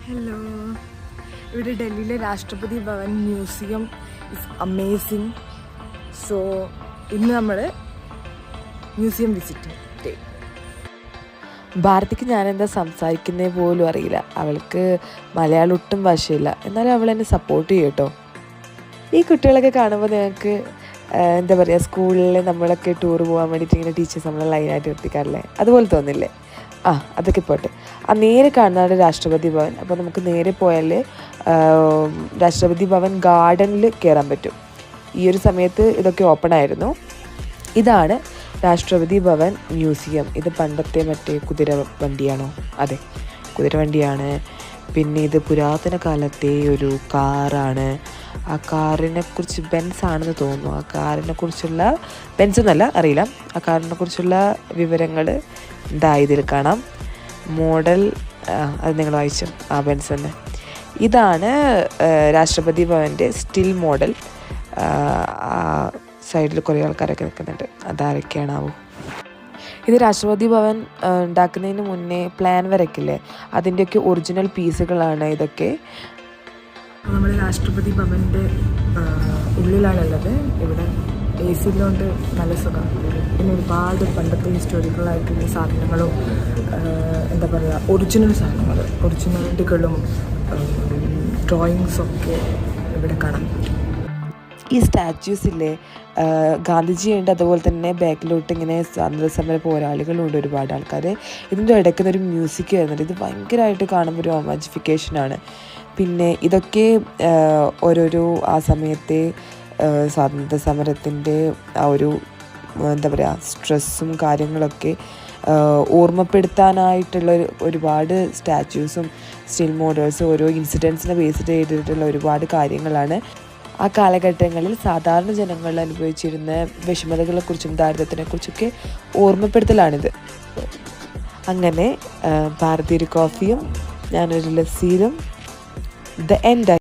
Hello, ഇവിടെ ഡൽഹിയിലെ രാഷ്ട്രപതി Bhavan museum is amazing. So ഇന്ന് നമ്മൾ മ്യൂസിയം വിസിറ്റ് ഡേ. ഭാരതിക്ക് ഞാനെന്താ സംസാരിക്കുന്നത് പോലും അറിയില്ല. അവൾക്ക് മലയാളം ഒട്ടും ഭാഷയില്ല, എന്നാലും അവൾ എന്നെ സപ്പോർട്ട് ചെയ്യും കേട്ടോ. ഈ കുട്ടികളൊക്കെ കാണുമ്പോൾ നിങ്ങൾക്ക് എന്താ പറയുക, സ്കൂളിൽ നമ്മളൊക്കെ ടൂർ പോകാൻ വേണ്ടിയിട്ട് ഇങ്ങനെ ടീച്ചേഴ്സ് നമ്മളെ ലൈനായിട്ട് നിർത്തിക്കാറില്ലേ, അതുപോലെ തോന്നില്ലേ? അതൊക്കെ പോട്ടെ. നേരെ കാണുന്നതാണ് രാഷ്ട്രപതി ഭവൻ. അപ്പോൾ നമുക്ക് നേരെ പോയാൽ രാഷ്ട്രപതി ഭവൻ ഗാർഡനിൽ കയറാൻ പറ്റും. ഈ ഒരു സമയത്ത് ഇതൊക്കെ ഓപ്പൺ ആയിരുന്നു. ഇതാണ് രാഷ്ട്രപതി ഭവൻ മ്യൂസിയം. ഇത് പണ്ടത്തെ മറ്റേ കുതിര വണ്ടിയാണോ? അതെ, കുതിര വണ്ടിയാണ്. പിന്നെ ഇത് പുരാതന കാലത്തെ ഒരു കാറാണ്. ആ കാറിനെ കുറിച്ച് ബെൻസ് ആണെന്ന് തോന്നുന്നു. ആ കാറിനെ കുറിച്ചുള്ള ബെൻസ് എന്നല്ല, അറിയില്ല. ആ കാറിനെ കുറിച്ചുള്ള വിവരങ്ങൾ ഇതിൽ കാണാം. മോഡൽ അത് നിങ്ങൾ വായിച്ചു. ആ ബെൻസ് തന്നെ. ഇതാണ് രാഷ്ട്രപതി ഭവൻ്റെ സ്റ്റിൽ മോഡൽ. സൈഡിൽ കുറേ ആൾക്കാരൊക്കെ നിൽക്കുന്നുണ്ട്. അതാരൊക്കെയാണാവോ? ഇത് രാഷ്ട്രപതി ഭവൻ ഉണ്ടാക്കുന്നതിന് മുന്നേ പ്ലാൻ വരയ്ക്കില്ലേ, അതിൻ്റെയൊക്കെ ഒറിജിനൽ പീസുകളാണ് ഇതൊക്കെ. നമ്മൾ രാഷ്ട്രപതി ഭവൻ്റെ ഉള്ളിലാണുള്ളത്. ഇവിടെ എ സി ഉള്ളതുകൊണ്ട് നല്ല സുഖം. പിന്നെ ഒരുപാട് പണ്ടത്തെ ഹിസ്റ്റോറിക്കലായിട്ടുള്ള സാധനങ്ങളും എന്താ പറയുക, ഒറിജിനൽ സാധനങ്ങൾ, ഒറിജിനാലിറ്റികളും ഡ്രോയിങ്സൊക്കെ ഇവിടെ കാണാം. ഈ സ്റ്റാച്യൂസില്ലേ, ഗാന്ധിജിയുണ്ട്, അതുപോലെ തന്നെ ബാക്കിലോട്ട് ഇങ്ങനെ സ്വാതന്ത്ര്യ സമര പോരാളികളുണ്ട്, ഒരുപാട് ആൾക്കാർ. ഇതിൻ്റെ ഇടയ്ക്കുന്നൊരു മ്യൂസിക് വരുന്നുണ്ട്. ഇത് ഭയങ്കരമായിട്ട് കാണുമ്പോൾ ഒരു റൊമാൻറ്റിഫിക്കേഷനാണ്. പിന്നെ ഇതൊക്കെ ഓരോരോ ആ സമയത്തെ സ്വാതന്ത്ര്യ സമരത്തിൻ്റെ ആ ഒരു എന്താ പറയുക, സ്ട്രെസ്സും കാര്യങ്ങളൊക്കെ ഓർമ്മപ്പെടുത്താനായിട്ടുള്ള ഒരുപാട് സ്റ്റാച്യൂസും സ്റ്റിൽ മോഡൽസും ഓരോ ഇൻസിഡൻസിനെ ബേസ്ഡ് ചെയ്തിട്ടുള്ള ഒരുപാട് കാര്യങ്ങളാണ്. ആ കാലഘട്ടങ്ങളിൽ സാധാരണ ജനങ്ങൾ അനുഭവിച്ചിരുന്ന വിഷമതകളെക്കുറിച്ചും ദാരിദ്ര്യത്തിനെക്കുറിച്ചൊക്കെ ഓർമ്മപ്പെടുത്തലാണിത്. അങ്ങനെ ഭാരതി ഒരു കോഫിയും ഞാനൊരു ലസ്സിയിലും ദ എൻഡ്.